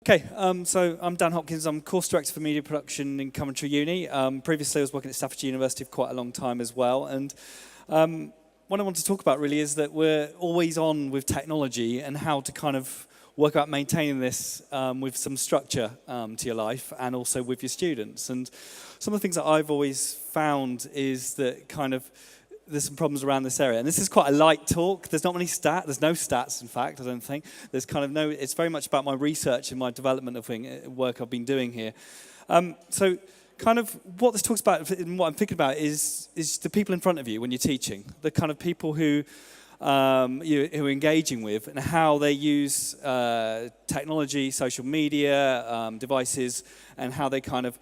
Okay, so I'm Dan Hopkins. I'm course director for media production in Coventry Uni. Previously, I was working at Staffordshire University for quite a long time as well. And what I want to talk about really is that we're always on with technology and how to kind of work out maintaining this with some structure to your life and also with your students. And some of the things that I've always found is that kind of there's some problems around this area. And this is quite a light talk. There's not many stats. There's no stats, in fact, I don't think. There's kind of no, it's very much about my research and my development of work I've been doing here. So kind of what this talks about and what I'm thinking about is the people in front of you when you're teaching, the kind of people who you're engaging with and how they use technology, social media, devices, and how they kind of,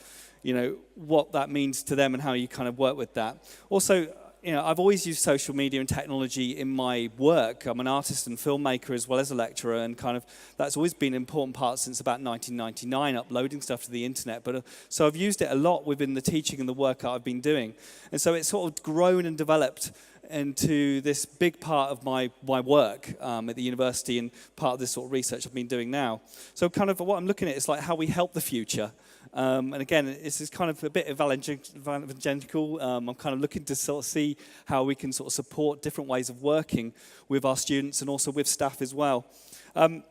what that means to them and how you kind of work with that. Also, I've always used social media and technology in my work. I'm an artist and filmmaker as well as a lecturer, and kind of that's always been an important part since about 1999, uploading stuff to the internet. But so I've used it a lot within the teaching and the work that I've been doing. And so it's sort of grown and developed into this big part of my work at the university and part of this sort of research I've been doing now. So kind of what I'm looking at is like how we help the future. And again, this is kind of a bit evangelical. I'm kind of looking to sort of see how we can sort of support different ways of working with our students and also with staff as well. But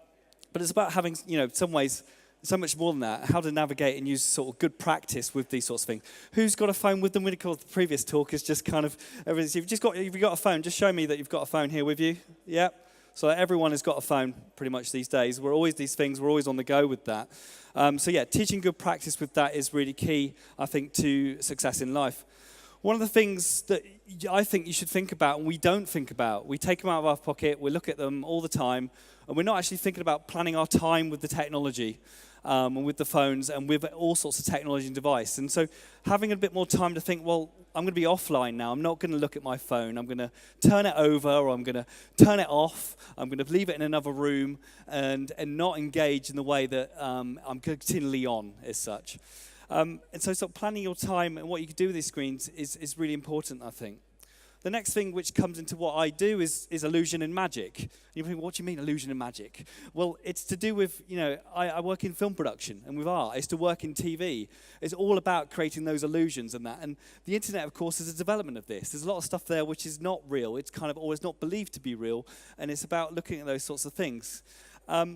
it's about having, some ways, so much more than that, how to navigate and use sort of good practice with these sorts of things. Who's got a phone with them? Of course, the previous talk is just kind of, if you've got a phone, just show me that you've got a phone here with you. Yeah. So everyone has got a phone pretty much these days. We're always on the go with that. So yeah, teaching good practice with that is really key, I think, to success in life. One of the things that I think you should think about and we don't think about, we take them out of our pocket, we look at them all the time, and we're not actually thinking about planning our time with the technology and with the phones and with all sorts of technology and device. And so having a bit more time to think, well, I'm going to be offline now. I'm not going to look at my phone. I'm going to turn it over or I'm going to turn it off. I'm going to leave it in another room and not engage in the way that I'm continually on as such. And so sort of planning your time and what you can do with these screens is really important, I think. The next thing which comes into what I do is illusion and magic. You think, what do you mean illusion and magic? Well, it's to do with, I work in film production and with art. It's to work in TV. It's all about creating those illusions and that. And the internet, of course, is a development of this. There's a lot of stuff there which is not real. It's kind of always not believed to be real. And it's about looking at those sorts of things.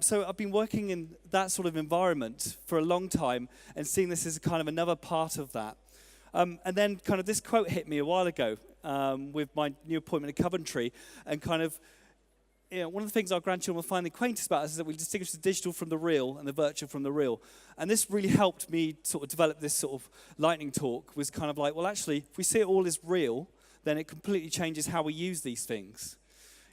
So I've been working in that sort of environment for a long time and seeing this as kind of another part of that. And then kind of this quote hit me a while ago with my new appointment at Coventry, and kind of, one of the things our grandchildren will find acquainted about is that we distinguish the digital from the real and the virtual from the real. And this really helped me sort of develop this sort of lightning talk, was kind of like, well, actually, if we see it all as real, then it completely changes how we use these things.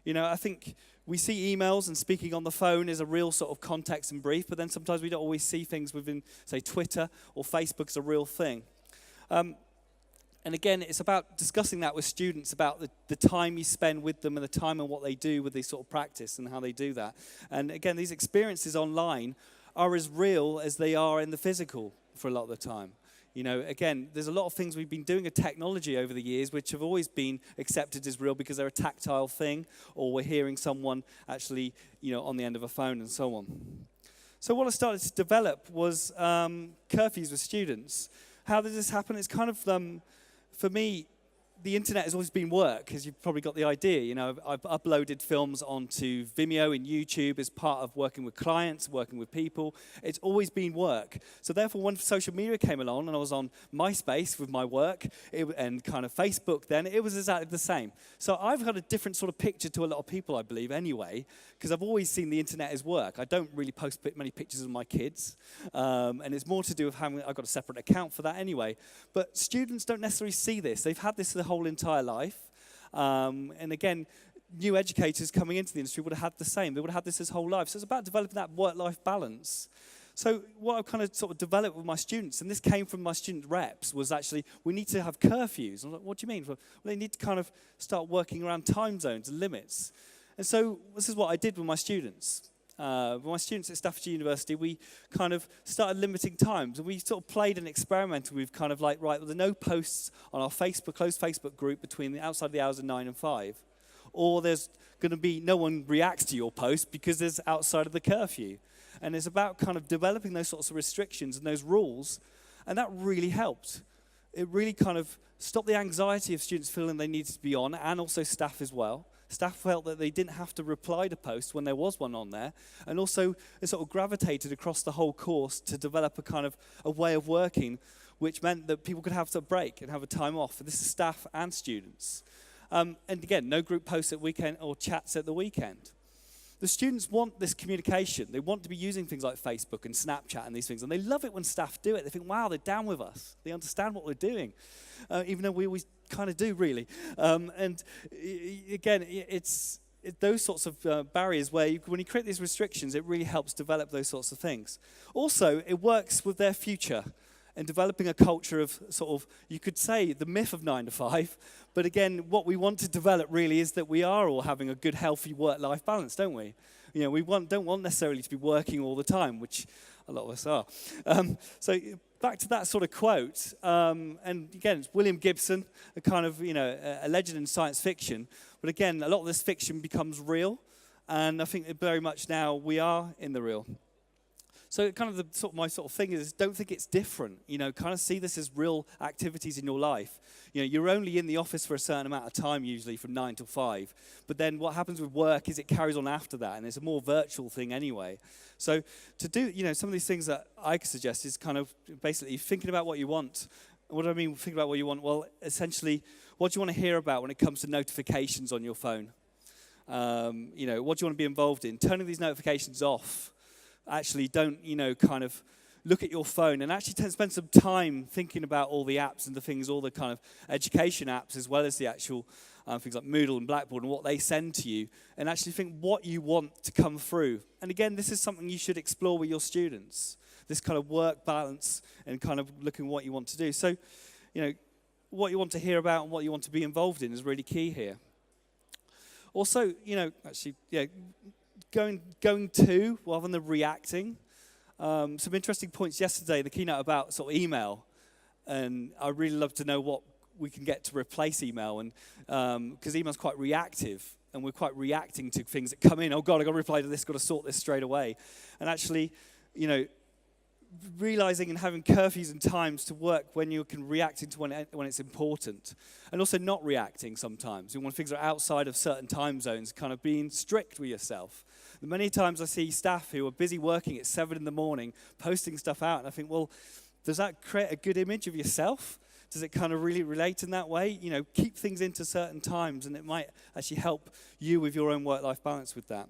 I think we see emails and speaking on the phone is a real sort of context and brief, but then sometimes we don't always see things within, say, Twitter or Facebook as a real thing. And again, it's about discussing that with students, about the time you spend with them and the time and what they do with this sort of practice and how they do that. And again, these experiences online are as real as they are in the physical for a lot of the time. Again, there's a lot of things we've been doing with technology over the years which have always been accepted as real because they're a tactile thing, or we're hearing someone actually, on the end of a phone and so on. So what I started to develop was curfews with students. How did this happen? It's kind of, for me, the internet has always been work, as you've probably got the idea. I've uploaded films onto Vimeo and YouTube as part of working with clients, working with people. It's always been work. So therefore, when social media came along and I was on MySpace with my work and kind of Facebook then, it was exactly the same. So I've got a different sort of picture to a lot of people, I believe, anyway, because I've always seen the internet as work. I don't really post many pictures of my kids, and it's more to do with having, I've got a separate account for that anyway. But students don't necessarily see this. They've had this their whole entire life. And again, new educators coming into the industry would have had the same. They would have had this his whole life. So it's about developing that work-life balance. So what I've kind of sort of developed with my students, and this came from my student reps, was actually, we need to have curfews. I'm like, what do you mean? Well, they need to kind of start working around time zones and limits. And so this is what I did with my students. With my students at Staffordshire University, we kind of started limiting times, and we sort of played and experimented with kind of like, right, well, there are no posts on our closed Facebook group between outside the hours of 9 and 5, or there's going to be no one reacts to your post because there's outside of the curfew. And it's about kind of developing those sorts of restrictions and those rules, and that really helped. It really kind of stopped the anxiety of students feeling they needed to be on, and also staff as well. Staff felt that they didn't have to reply to posts when there was one on there, and also it sort of gravitated across the whole course to develop a kind of a way of working, which meant that people could have a break and have a time off. And this is staff and students. And again, no group posts at weekend or chats at the weekend. The students want this communication. They want to be using things like Facebook and Snapchat and these things, and they love it when staff do it. They think, wow, they're down with us. They understand what we're doing, even though we always kind of do, really. Again, it's those sorts of barriers where when you create these restrictions, it really helps develop those sorts of things. Also, it works with their future and developing a culture of sort of, you could say, the myth of 9 to 5. But again, what we want to develop really is that we are all having a good, healthy work-life balance, don't we? You know, we don't want necessarily to be working all the time, which a lot of us are. So back to that sort of quote, and again, it's William Gibson, a kind of, a legend in science fiction. But again, a lot of this fiction becomes real, and I think very much now we are in the real. So kind of my sort of thing is, don't think it's different. Kind of see this as real activities in your life. You're only in the office for a certain amount of time, usually from 9 till 5. But then what happens with work is it carries on after that, and it's a more virtual thing anyway. So to do, some of these things that I could suggest is kind of basically thinking about what you want. What do I mean, think about what you want? Well, essentially, what do you want to hear about when it comes to notifications on your phone? What do you want to be involved in? Turning these notifications off. Actually, don't, kind of look at your phone and actually spend some time thinking about all the apps and the things, all the kind of education apps, as well as the actual things like Moodle and Blackboard and what they send to you, and actually think what you want to come through. And again, this is something you should explore with your students, this kind of work balance and kind of looking at what you want to do. So, what you want to hear about and what you want to be involved in is really key here. Also, going to rather than reacting. Some interesting points yesterday, the keynote about sort of email, and I'd really love to know what we can get to replace email, and because email's quite reactive, and we're quite reacting to things that come in. Oh God, I've got to reply to this, got to sort this straight away. And actually, realizing and having curfews and times to work when you can react into when it's important, and also not reacting sometimes. You want things that are outside of certain time zones, kind of being strict with yourself. Many times I see staff who are busy working at 7 in the morning, posting stuff out, and I think, well, does that create a good image of yourself? Does it kind of really relate in that way? Keep things into certain times, and it might actually help you with your own work-life balance with that.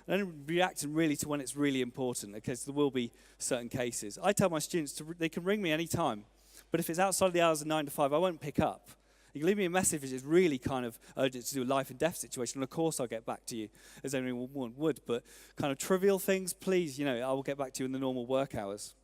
And reacting really to when it's really important, because there will be certain cases. I tell my students they can ring me any time, but if it's outside the hours of 9 to 5, I won't pick up. You can leave me a message if it's really kind of urgent to do a life and death situation, and of course I'll get back to you, as anyone would. But kind of trivial things, please, I will get back to you in the normal work hours.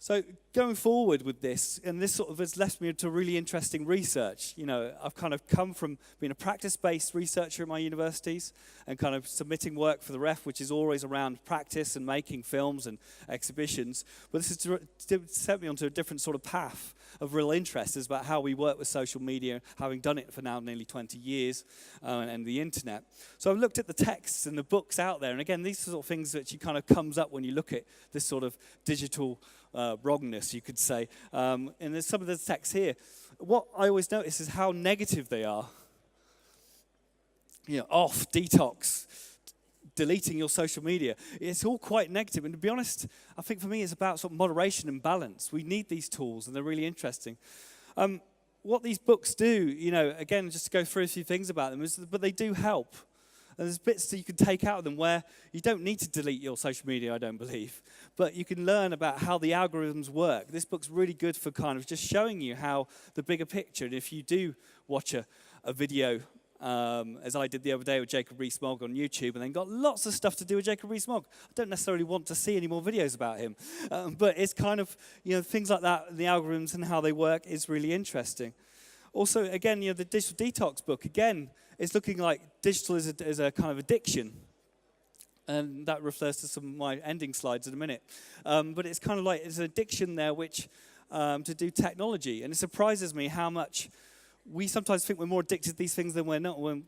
So going forward with this, and this sort of has left me to really interesting research. I've kind of come from being a practice-based researcher at my universities and kind of submitting work for the ref, which is always around practice and making films and exhibitions. But this has set me onto a different sort of path of real interest, is about how we work with social media, having done it for now nearly 20 years, and the internet. So I've looked at the texts and the books out there, and again, these are sort of things that kind of comes up when you look at this sort of digital wrongness, you could say. And there's some of the texts here. What I always notice is how negative they are. Off, detox, deleting your social media. It's all quite negative. And to be honest, I think for me it's about sort of moderation and balance. We need these tools, and they're really interesting. What these books do, again, just to go through a few things about them, but they do help. And there's bits that you can take out of them where you don't need to delete your social media, I don't believe. But you can learn about how the algorithms work. This book's really good for kind of just showing you how the bigger picture, and if you do watch a video, as I did the other day with Jacob Rees-Mogg on YouTube, and then got lots of stuff to do with Jacob Rees-Mogg. I don't necessarily want to see any more videos about him. But it's kind of, things like that, the algorithms and how they work is really interesting. Also, again, the Digital Detox book, again, is looking like digital is a kind of addiction. And that refers to some of my ending slides in a minute. But it's kind of like, it's an addiction there which to do technology. And it surprises me how much we sometimes think we're more addicted to these things than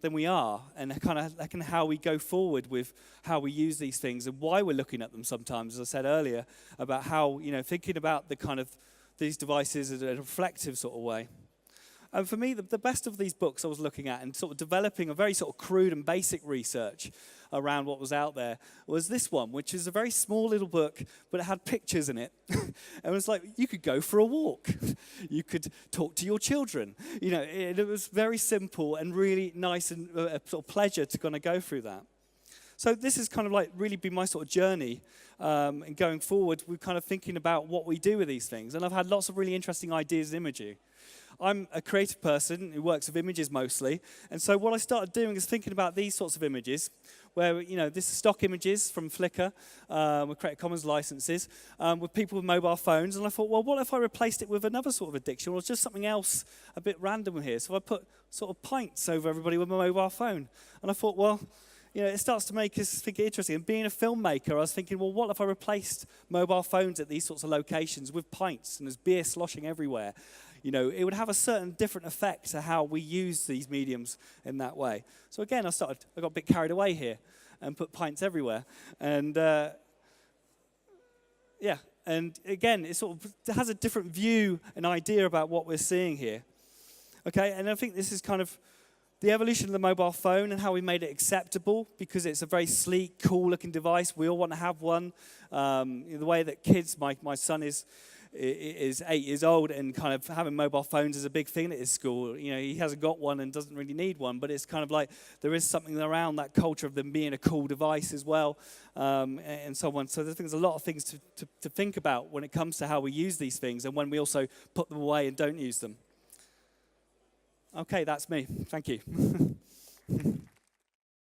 than we are, and kind of how we go forward with how we use these things and why we're looking at them sometimes, as I said earlier, about how, thinking about the kind of these devices in a reflective sort of way. And for me, the best of these books I was looking at and sort of developing a very sort of crude and basic research around what was out there was this one, which is a very small little book, but it had pictures in it. And it was like, you could go for a walk. You could talk to your children. It was very simple and really nice and a sort of pleasure to kind of go through that. So this has kind of like really been my sort of journey in going forward. We're kind of thinking about what we do with these things. And I've had lots of really interesting ideas in imagery. I'm a creative person who works with images mostly, and so what I started doing is thinking about these sorts of images, where, this is stock images from Flickr, with Creative Commons licenses, with people with mobile phones, and I thought, well, what if I replaced it with another sort of addiction, or just something else a bit random here? So I put sort of pints over everybody with a mobile phone, and I thought, well, it starts to make us think interesting. And being a filmmaker, I was thinking, well, what if I replaced mobile phones at these sorts of locations with pints, and there's beer sloshing everywhere? It would have a certain different effect to how we use these mediums in that way. So again, I got a bit carried away here and put pints everywhere. And and again, it sort of has a different view and idea about what we're seeing here. Okay, and I think this is kind of the evolution of the mobile phone and how we made it acceptable, because it's a very sleek, cool-looking device. We all want to have one. The way that kids, my son is 8 years old, and kind of having mobile phones is a big thing at his school. He hasn't got one and doesn't really need one, but it's kind of like there is something around that culture of them being a cool device as well, and so on. So there's a lot of things to think about when it comes to how we use these things and when we also put them away and don't use them. Okay, that's me. Thank you.